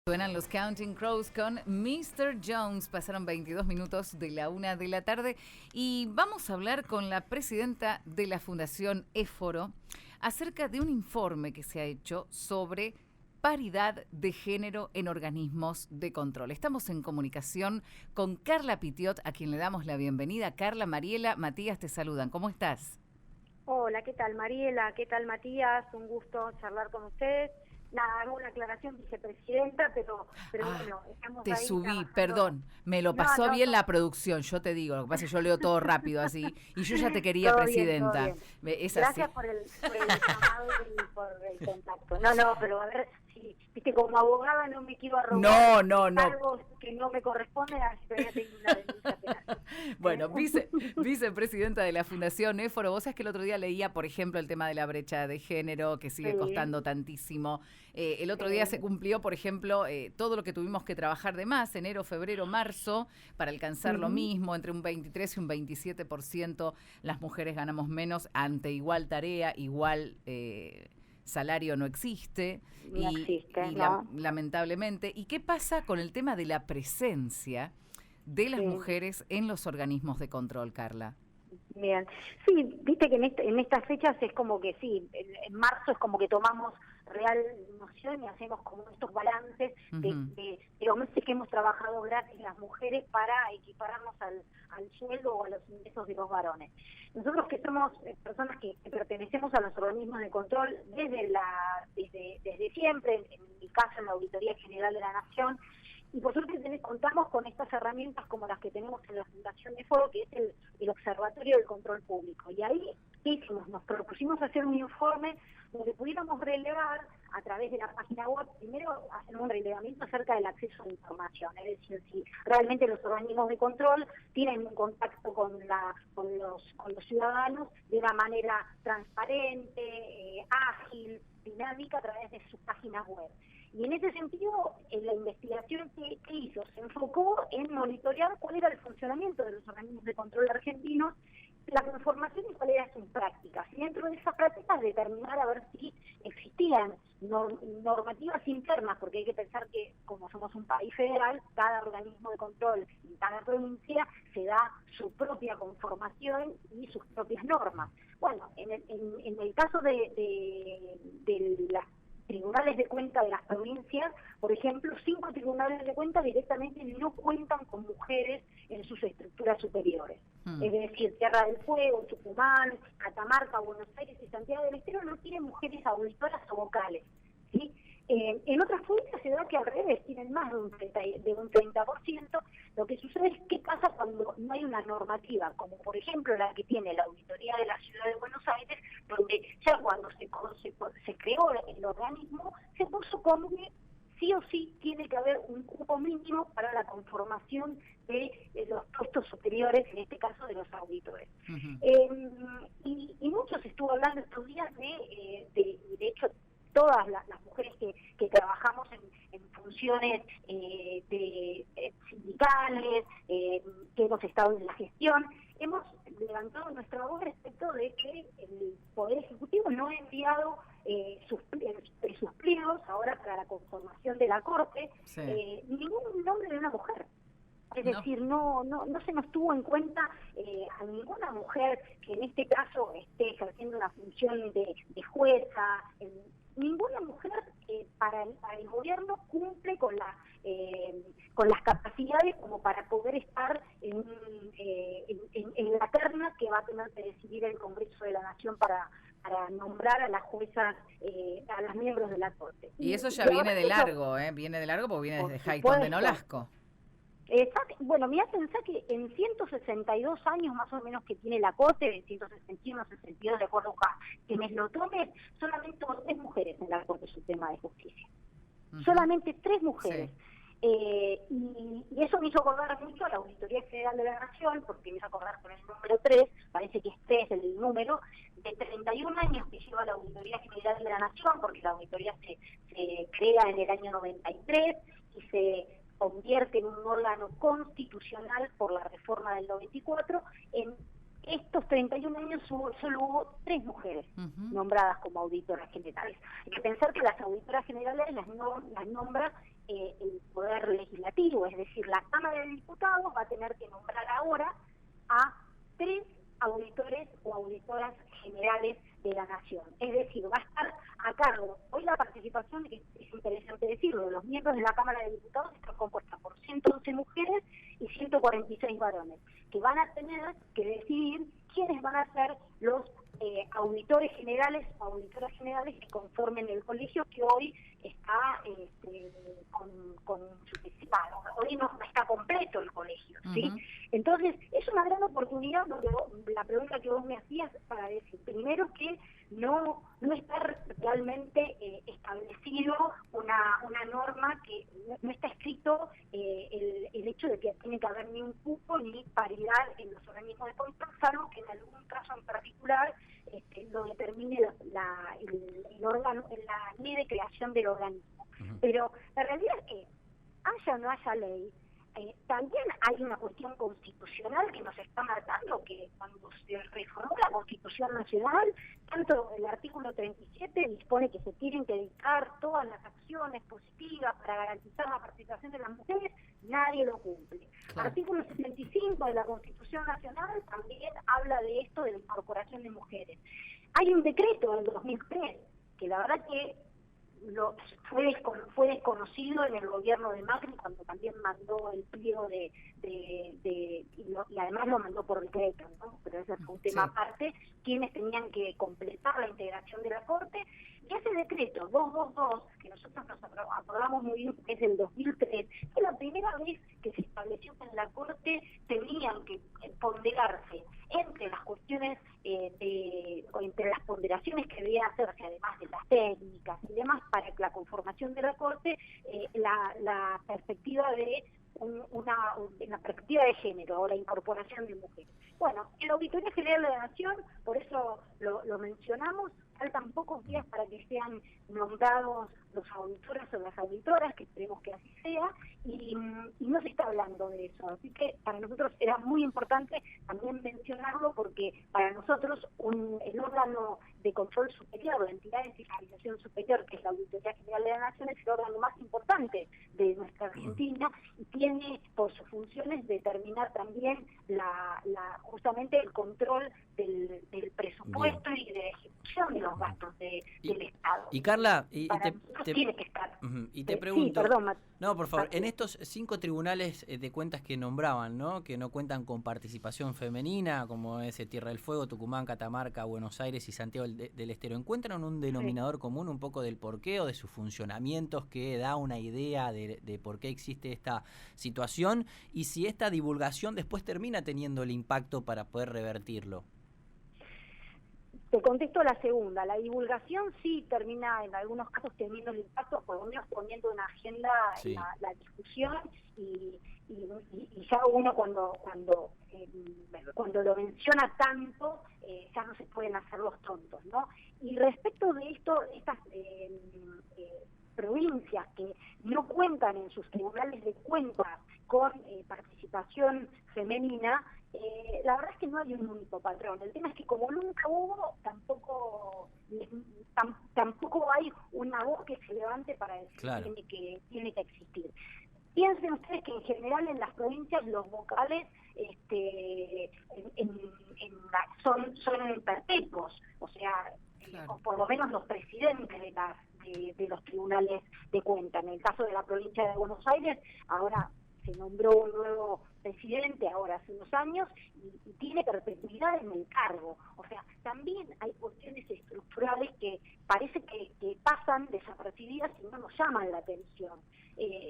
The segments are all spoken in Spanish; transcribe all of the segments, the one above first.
Suenan los Counting Crows con Mr. Jones. Pasaron 22 minutos de la 1 de la tarde y vamos a hablar con la presidenta de la Fundación Éforo acerca de un informe que se ha hecho sobre paridad de género en organismos de control. Estamos en comunicación con Carla Pitiot, a quien le damos la bienvenida. Carla, Mariela, Matías te saludan. ¿Cómo estás? Hola, ¿qué tal Mariela? ¿Qué tal Matías? Un gusto charlar con ustedes. Nada, hago una aclaración, vicepresidenta, pero bueno, estamos te ahí subí, trabajando. perdón, me lo pasó No, bien la producción, yo te digo, lo que pasa es que yo leo todo rápido así, y yo ya te quería todo presidenta. bien. Es Gracias así. por el llamado y por el contacto. No, pero a ver, si, viste, como abogada no me quiero arrogar No. cargos que no me corresponden, así que voy a tener una denuncia penal. Bueno, vicepresidenta de la Fundación Éforo, vos sabés que el otro día leía, por ejemplo, el tema de la brecha de género, que sigue costando tantísimo. El otro día se cumplió, por ejemplo, todo lo que tuvimos que trabajar de más, enero, febrero, marzo, para alcanzar lo mismo, entre un 23 y un 27% las mujeres ganamos menos ante igual tarea, igual salario no existe. No existe, ¿no? Lamentablemente. ¿Y qué pasa con el tema de la presencia de las mujeres en los organismos de control, Carla? Bien, sí, viste que en estas fechas es como que sí, en marzo es como que tomamos real noción y hacemos como estos balances de los meses que hemos trabajado gratis las mujeres para equipararnos al sueldo o a los ingresos de los varones. Nosotros que somos personas que pertenecemos a los organismos de control desde siempre, en mi caso en la Auditoría General de la Nación, y por suerte contamos con estas herramientas como las que tenemos en la Fundación Éforo, que es el Observatorio del Control Público. Y ahí, ¿qué hicimos? Nos propusimos hacer un informe donde pudiéramos relevar a través de la página web, primero hacer un relevamiento acerca del acceso a la información, es decir, si realmente los organismos de control tienen un contacto con los ciudadanos de una manera transparente, ágil, dinámica a través de sus páginas web. Y en ese sentido, la investigación que hizo se enfocó en monitorear cuál era el funcionamiento de los organismos de control argentinos, la conformación y cuáles eran sus prácticas. Y dentro de esas prácticas determinar a ver si existían normativas internas, porque hay que pensar que como somos un país federal, cada organismo de control en cada provincia se da su propia conformación y sus propias normas. Bueno, en el caso de las tribunales de cuenta de las provincias, por ejemplo, 5 tribunales de cuenta directamente no cuentan con mujeres en sus estructuras superiores. Es decir, Tierra del Fuego, Tucumán, Catamarca, Buenos Aires y Santiago del Estero no tienen mujeres auditoras o vocales, ¿sí? En otras provincias se da que al revés, tienen más de un 30%. Lo que sucede es qué pasa cuando no hay una normativa, como por ejemplo la que tiene la Auditoría de la Ciudad de Buenos Aires, donde ya cuando se creó el organismo, se puso como que sí o sí tiene que haber un cupo mínimo para la conformación de los puestos superiores, en este caso de los auditores. Y mucho se estuvo hablando estos días de hecho, todas las mujeres que trabajamos en funciones sindicales, que hemos estado en la gestión, hemos levantado nuestra voz respecto de que el Poder Ejecutivo no ha enviado sus pliegos ahora para la conformación de la Corte, ningún nombre de una mujer. Es decir, no se nos tuvo en cuenta a ninguna mujer que en este caso esté ejerciendo una función de jueza. Ninguna mujer para el gobierno cumple con las capacidades como para poder estar en la terna que va a tener que decidir el Congreso de la Nación para nombrar a las juezas, a las miembros de la Corte. Y eso ya viene de largo, viene de largo porque viene desde Hayton de Nolasco. Bueno, mirá, pensá que en 162 años más o menos que tiene la Corte, 161, 62, de acuerdo a quienes lo tomen, solamente hubo 3 mujeres en la Corte Suprema de Justicia. Solamente 3 mujeres. Y eso me hizo acordar mucho a la Auditoría General de la Nación, porque me hizo acordar con el número 3, parece que es 3 el número, de 31 años que lleva la Auditoría General de la Nación, porque la auditoría se crea en el año 93 y se convierte en un órgano constitucional por la reforma del 94, en estos 31 años solo hubo 3 mujeres nombradas como auditoras generales. Hay que pensar que las auditoras generales las nombra el Poder Legislativo, es decir, la Cámara de Diputados va a tener que nombrar ahora a 3 auditores o auditoras generales de la Nación. Es decir, va a estar a cargo. Hoy la participación, que es interesante decirlo, de los miembros de la Cámara de Diputados está compuesta por 111 mujeres y 146 varones, que van a tener que decidir quiénes van a ser los auditores generales o auditoras generales que conformen el colegio que hoy está con hoy no está completo el colegio, ¿sí? Entonces es una gran oportunidad, porque la pregunta que vos me hacías para decir primero que no está realmente establecido una norma, que no está escrito el hecho de que tiene que haber ni un cupo ni paridad en los organismos de control, salvo que en algún caso en particular lo determine el órgano, la ley de creación del organismo. Pero la realidad es que haya o no haya ley, también hay una cuestión constitucional que nos está marcando, que cuando se reformó la Constitución Nacional, tanto el artículo 37 dispone que se tienen que dedicar todas las acciones positivas para garantizar la participación de las mujeres, nadie lo cumple. Claro. Artículo 65 de la Constitución Nacional también habla de esto, de la incorporación de mujeres. Hay un decreto del 2003, que la verdad que fue desconocido en el gobierno de Macri, cuando también mandó el pliego y además lo mandó por decreto, ¿no? Pero ese es un tema aparte, quienes tenían que completar la integración de la Corte, y ese decreto 222, que nosotros nos acordamos muy bien, que es del 2003, fue la primera vez que se estableció que en la Corte tenían que ponderarse entre las cuestiones, entre las ponderaciones que debían hacerse, además de las técnicas y demás, para la conformación de la Corte, la perspectiva de la perspectiva de género o la incorporación de mujeres. Bueno, en la Auditoría General de la Nación, por eso lo mencionamos, faltan pocos días para que sean nombrados los auditores o las auditoras, que esperemos que así sea, y no se está hablando de eso. Así que para nosotros era muy importante también mencionarlo, porque para nosotros el órgano de control superior, la entidad de fiscalización superior, que es la Auditoría General de la Nación, es el órgano más importante de nuestra Argentina y tiene por sus funciones determinar también justamente el control del presupuesto y de ejecución de los gastos del Estado. Y Carla, tiene que estar. Y te pregunto, sí, perdón, no, por favor, en estos 5 tribunales de cuentas que nombraban, ¿no?, que no cuentan con participación femenina, como es Tierra del Fuego, Tucumán, Catamarca, Buenos Aires y Santiago del Estero, ¿encuentran un denominador común un poco del porqué o de sus funcionamientos que da una idea de por qué existe esta situación y si esta divulgación después termina teniendo el impacto para poder revertirlo? Te contesto la segunda. La divulgación sí termina, en algunos casos, teniendo el impacto, por lo menos poniendo en agenda la discusión y ya uno cuando lo menciona tanto, ya no se pueden hacer los tontos, ¿no? Y respecto de estas provincias que no cuentan en sus tribunales de cuentas con participación femenina, la verdad es que no hay un único patrón. El tema es que como nunca hubo, tampoco hay una voz que se levante para decir que tiene que existir. Piensen ustedes que en general en las provincias los vocales son perpetuos, o sea, o por lo menos los presidentes de los tribunales de cuenta. En el caso de la provincia de Buenos Aires, ahora se nombró un nuevo presidente, ahora hace unos años, y tiene perpetuidad en el cargo. O sea, también hay cuestiones estructurales que parece que pasan desapercibidas y no nos llaman la atención.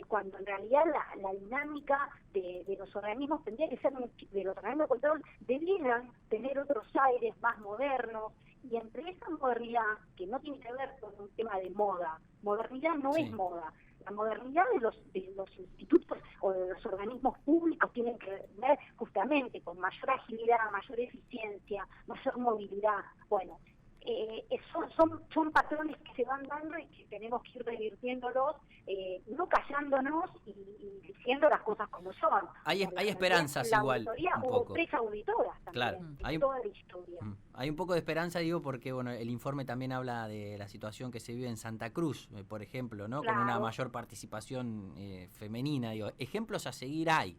Cuando en realidad la dinámica de los organismos tendría que ser, de los organismos de control, debieran tener otros aires más modernos, y entre esa modernidad, que no tiene que ver con un tema de moda, modernidad no es moda. La modernidad de los institutos o de los organismos públicos tienen que ver justamente con mayor agilidad, mayor eficiencia, mayor movilidad. Bueno, son patrones que se van dando y que tenemos que ir revirtiéndolos, no callándonos y diciendo las cosas como son. Hay esperanzas igual, un hubo poco. 3 auditoras también, Claro, en toda la historia. Hay un poco de esperanza, digo, porque bueno, el informe también habla de la situación que se vive en Santa Cruz, por ejemplo, ¿no? Claro. Con una mayor participación femenina, digo. Ejemplos a seguir hay.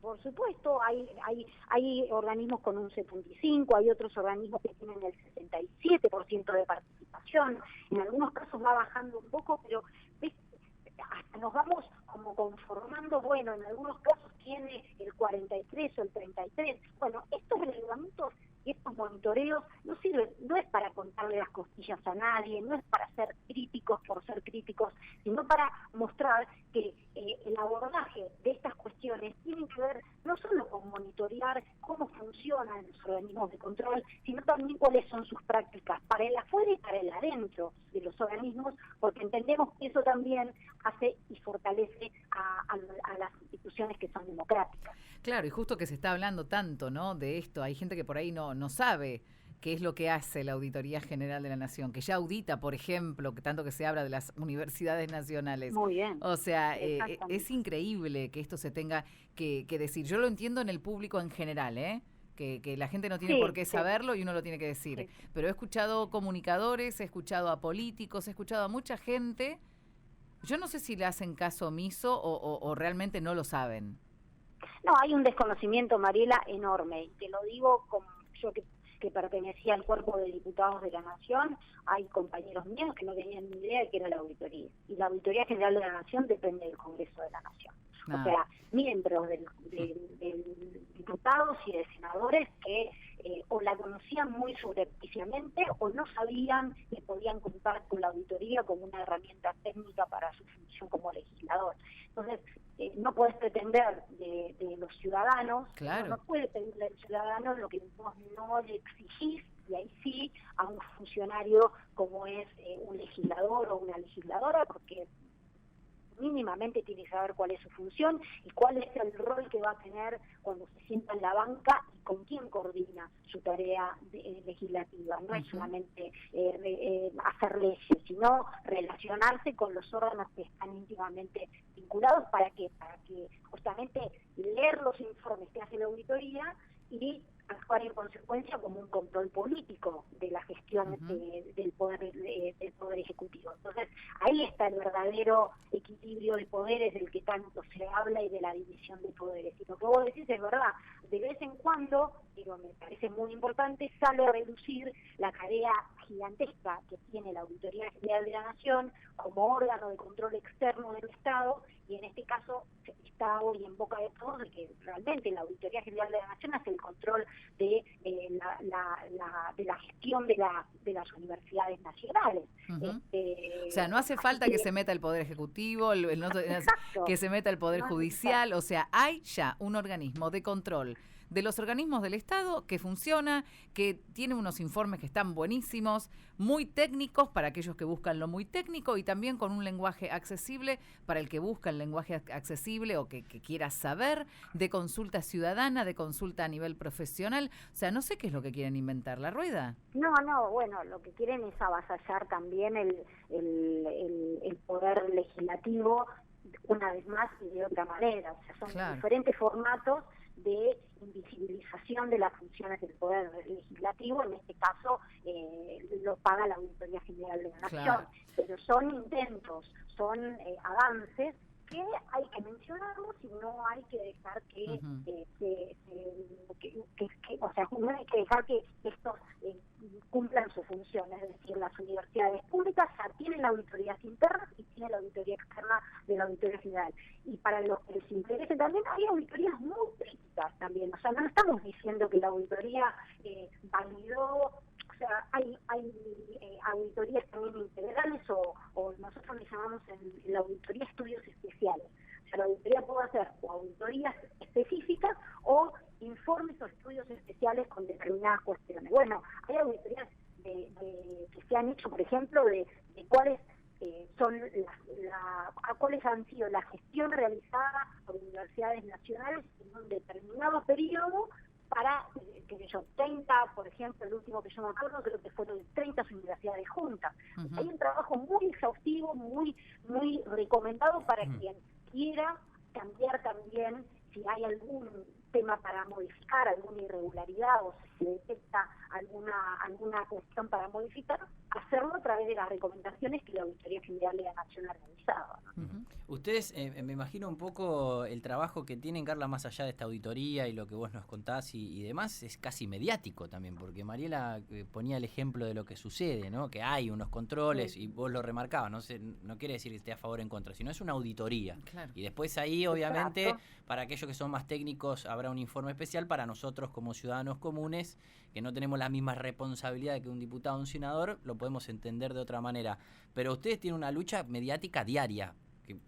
Por supuesto, hay organismos con un 75, hay otros organismos que tienen el 67% de participación. En algunos casos va bajando un poco, pero hasta nos vamos como conformando. Bueno, en algunos casos tiene el 43 o el 33. Bueno, estos relevamientos y estos monitoreos no sirven, no es para contarle las costillas a nadie, no es para ser críticos por ser críticos, sino para mostrar que el abordaje de estas cuestiones tiene que ver no solo con monitorear cómo funcionan los organismos de control, sino también cuáles son sus prácticas para el afuera y para el adentro de los organismos, porque entendemos que eso también hace y fortalece a las instituciones que son democráticas. Claro, y justo que se está hablando tanto, ¿no?, de esto, hay gente que por ahí no sabe qué es lo que hace la Auditoría General de la Nación, que ya audita, por ejemplo, que tanto que se habla de las universidades nacionales. Muy bien. O sea, es increíble que esto se tenga que decir. Yo lo entiendo en el público en general, que la gente no tiene por qué saberlo y uno lo tiene que decir. Sí. Pero he escuchado comunicadores, he escuchado a políticos, he escuchado a mucha gente. Yo no sé si le hacen caso omiso o realmente no lo saben. No, hay un desconocimiento, Mariela, enorme. Y te lo digo como yo que pertenecía al cuerpo de diputados de la Nación. Hay compañeros míos que no tenían ni idea de qué era la auditoría. Y la Auditoría General de la Nación depende del Congreso de la Nación. O sea, miembros de diputados y de senadores que o la conocían muy subrepticiamente o no sabían que podían contar con la auditoría como una herramienta técnica para su función como legislador. Entonces, no puedes pretender de los ciudadanos, claro. No puede pedirle al ciudadano lo que vos no le exigís, y ahí sí a un funcionario como es un legislador o una legisladora, porque mínimamente tiene que saber cuál es su función y cuál es el rol que va a tener cuando se sienta en la banca y con quién coordina su tarea legislativa. No es solamente hacer leyes, sino relacionarse con los órganos que están íntimamente vinculados. ¿Para qué? Para que justamente leer los informes que hace la auditoría y actuar en consecuencia como un control político de la gestión del poder ejecutivo. Entonces, ahí está el verdadero equilibrio de poderes del que tanto se habla y de la división de poderes. Y lo que vos decís es verdad, de vez en cuando, digo, me parece muy importante, sale a reducir la tarea gigantesca que tiene la Auditoría General de la Nación como órgano de control externo del Estado, y en este caso está hoy en boca de todos de que realmente la Auditoría General de la Nación hace el control de la gestión de las universidades nacionales. O sea, no hace falta que se meta el Poder Ejecutivo, que se meta el Poder Judicial, o sea, hay ya un organismo de control de los organismos del Estado que funciona, que tiene unos informes que están buenísimos, muy técnicos para aquellos que buscan lo muy técnico y también con un lenguaje accesible para el que busca el lenguaje accesible o que quiera saber, de consulta ciudadana, de consulta a nivel profesional. O sea, no sé qué es lo que quieren inventar, ¿la rueda? No, bueno, lo que quieren es avasallar también el poder legislativo una vez más y de otra manera. O sea, son diferentes formatos de invisibilización de las funciones del Poder Legislativo. En este caso lo paga la Auditoría General de la Nación, pero son intentos, son avances que hay que mencionarlos y no hay que dejar o sea, no hay que dejar que estos cumplan su función. Es decir, las universidades públicas ya tienen la auditoría interna y tienen la auditoría externa de la Auditoría General. Y para los que les interese también hay auditorías muy críticas también. O sea, no estamos diciendo que la auditoría validó. O sea, hay auditorías también integrales o nosotros le llamamos en la auditoría estudios especiales. O sea, la auditoría puede hacer o auditorías específicas o informes o estudios especiales con determinadas cuestiones. Bueno, hay auditorías que se han hecho, por ejemplo, de cuáles cuáles han sido la gestión realizada por universidades nacionales en un determinado periodo para, qué sé yo, 30, por ejemplo, el último que yo me acuerdo, creo que fueron 30 universidades juntas. Hay un trabajo muy exhaustivo, muy recomendado para quien quiera cambiar también, si hay algún tema para modificar, alguna irregularidad o si se detecta alguna cuestión para modificar, hacerlo a través de las recomendaciones que la Auditoría General de la Nación ha realizado, ¿no? Ustedes, me imagino un poco el trabajo que tienen, Carla, más allá de esta auditoría y lo que vos nos contás y demás, es casi mediático también, porque Mariela ponía el ejemplo de lo que sucede, ¿no? Que hay unos controles y vos lo remarcabas, no quiere decir que esté a favor o en contra, sino es una auditoría. Claro. Y después ahí, obviamente, para aquellos que son más técnicos, habrá un informe especial para nosotros como ciudadanos comunes, que no tenemos la misma responsabilidad que un diputado o un senador, lo podemos entender de otra manera. Pero ustedes tienen una lucha mediática diaria, que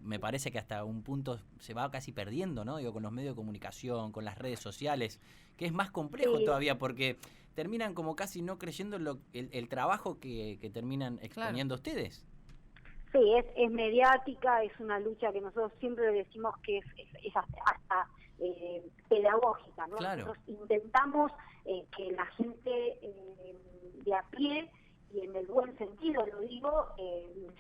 me parece que hasta un punto se va casi perdiendo, ¿no? Digo, con los medios de comunicación, con las redes sociales, que es más complejo todavía, porque terminan como casi no creyendo el trabajo que terminan exponiendo ustedes. Sí, es mediática, es una lucha que nosotros siempre decimos que es hasta pedagógica, ¿no? Claro. Nosotros intentamos que la gente de a pie, y en el buen sentido lo digo,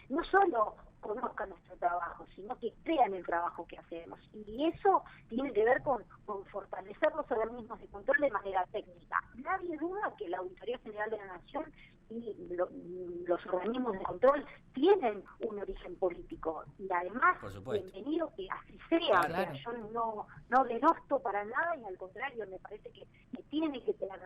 no solo conozcan nuestro trabajo, sino que crean el trabajo que hacemos. Y eso tiene que ver con fortalecer los organismos de control de manera técnica. Nadie duda que la Auditoría General de la Nación y los organismos de control tienen un origen político. Y además, bienvenido que así sea. Claro. Yo no denosto para nada, y al contrario, me parece que tiene que tener,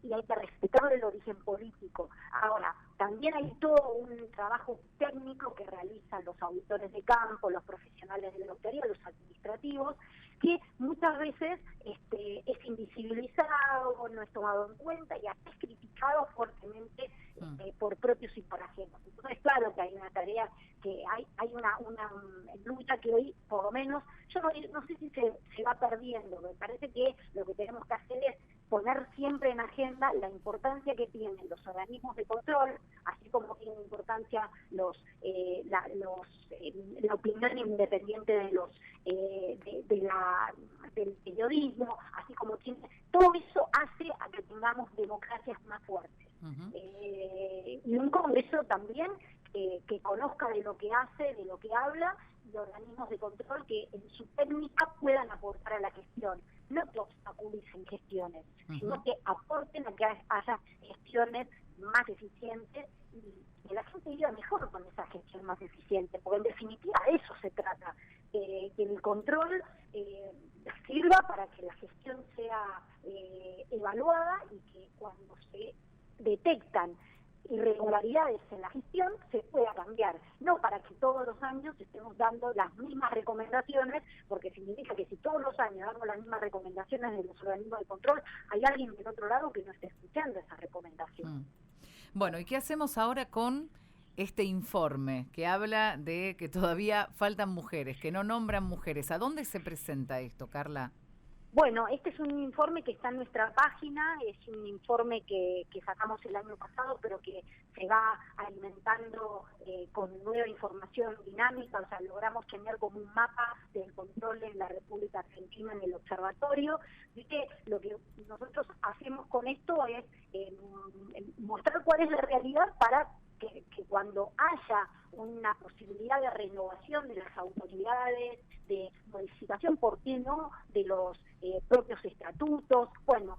y hay que respetar el origen político. Ahora, también hay todo un trabajo técnico que realizan los auditores de campo, los profesionales de la auditoría, los administrativos, que muchas veces es invisibilizado, no es tomado en cuenta y hasta es criticado fuertemente por propios y por ajenos. Entonces, claro que hay una tarea, que hay una lucha que hoy, por lo menos, yo no sé si se va perdiendo. Me parece que lo que tenemos que hacer es poner siempre en agenda la importancia que tienen los organismos de control, así como tienen importancia la opinión independiente de del periodismo, así como tiene, todo eso hace a que tengamos democracias más fuertes. Y un Congreso también que conozca de lo que hace, de lo que habla, y organismos de control que en su técnica puedan aportar a la gestión, no que obstaculicen gestiones, sino que aporten a que haya gestiones más eficientes y que la gente viva mejor con esa gestión más eficiente, porque en definitiva de eso se trata, que el control sirva para que la gestión sea evaluada y que cuando se detectan irregularidades en la gestión se pueda cambiar, no para que todos los años estemos dando las mismas recomendaciones, porque significa que si todos los años damos las mismas recomendaciones de los organismos de control, hay alguien del otro lado que no está escuchando esa recomendación. Bueno, ¿y qué hacemos ahora con este informe que habla de que todavía faltan mujeres, que no nombran mujeres? ¿A dónde se presenta esto, Carla? Bueno, este es un informe que está en nuestra página, es un informe que sacamos el año pasado, pero que se va alimentando con nueva información dinámica, o sea, logramos tener como un mapa del control en la República Argentina en el observatorio. ¿Viste? Lo que nosotros hacemos con esto es mostrar cuál es la realidad para que cuando haya una posibilidad de renovación de las autoridades, de modificación, ¿por qué no?, de los propios estatutos, bueno,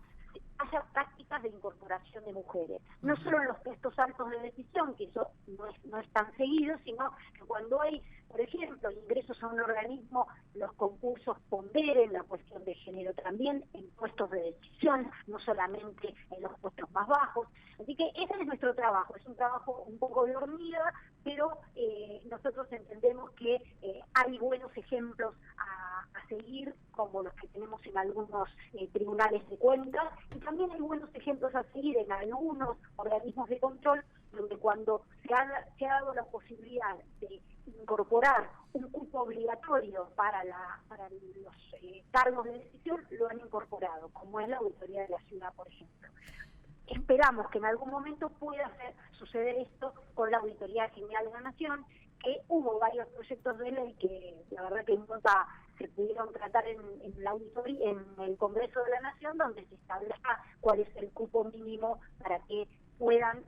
haya prácticas de incorporación de mujeres, no solo en los puestos altos de decisión, que eso no es tan seguido, sino que cuando hay, por ejemplo, ingresos a un organismo, los concursos ponderen la cuestión de género también en puestos de decisión, no solamente en los puestos más bajos. Así que ese es nuestro trabajo, es un trabajo un poco de hormiga, pero nosotros entendemos que hay buenos ejemplos a seguir, como los que tenemos en algunos tribunales de cuentas, y también hay buenos ejemplos a seguir en algunos organismos de control, donde cuando se ha dado la posibilidad de incorporar un cupo obligatorio para los cargos de decisión, lo han incorporado, como es la Auditoría de la Ciudad, por ejemplo. Esperamos que en algún momento pueda suceder esto con la Auditoría General de la Nación, que hubo varios proyectos de ley que la verdad que nunca se pudieron tratar en la auditoría, en el Congreso de la Nación, donde se establezca cuál es el cupo mínimo para que puedan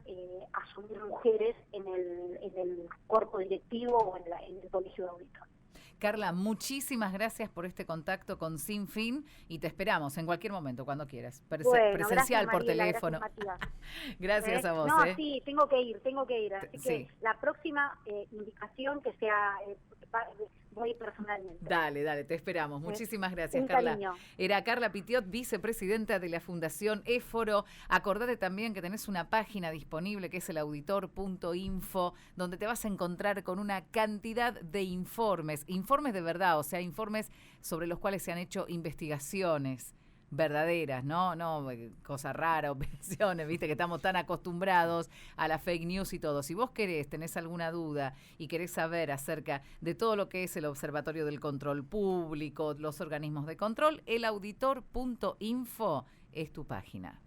asumir mujeres en el cuerpo directivo o en el colegio de auditores. Carla, muchísimas gracias por este contacto con Sin Fin y te esperamos en cualquier momento, cuando quieras. Bueno, presencial, gracias, por Mariela, teléfono. Gracias a vos. No, sí, tengo que ir. Así Sí. que la próxima indicación que sea voy personalmente. Dale, te esperamos. Muchísimas gracias, Carla. Cariño. Era Carla Pitiot, vicepresidenta de la Fundación Éforo. Acordate también que tenés una página disponible que es el auditor.info, donde te vas a encontrar con una cantidad de informes de verdad, o sea, informes sobre los cuales se han hecho investigaciones verdaderas, no cosas raras, operaciones, viste que estamos tan acostumbrados a la fake news y todo. Si vos tenés alguna duda y querés saber acerca de todo lo que es el Observatorio del Control Público, los organismos de control, elauditor.info es tu página.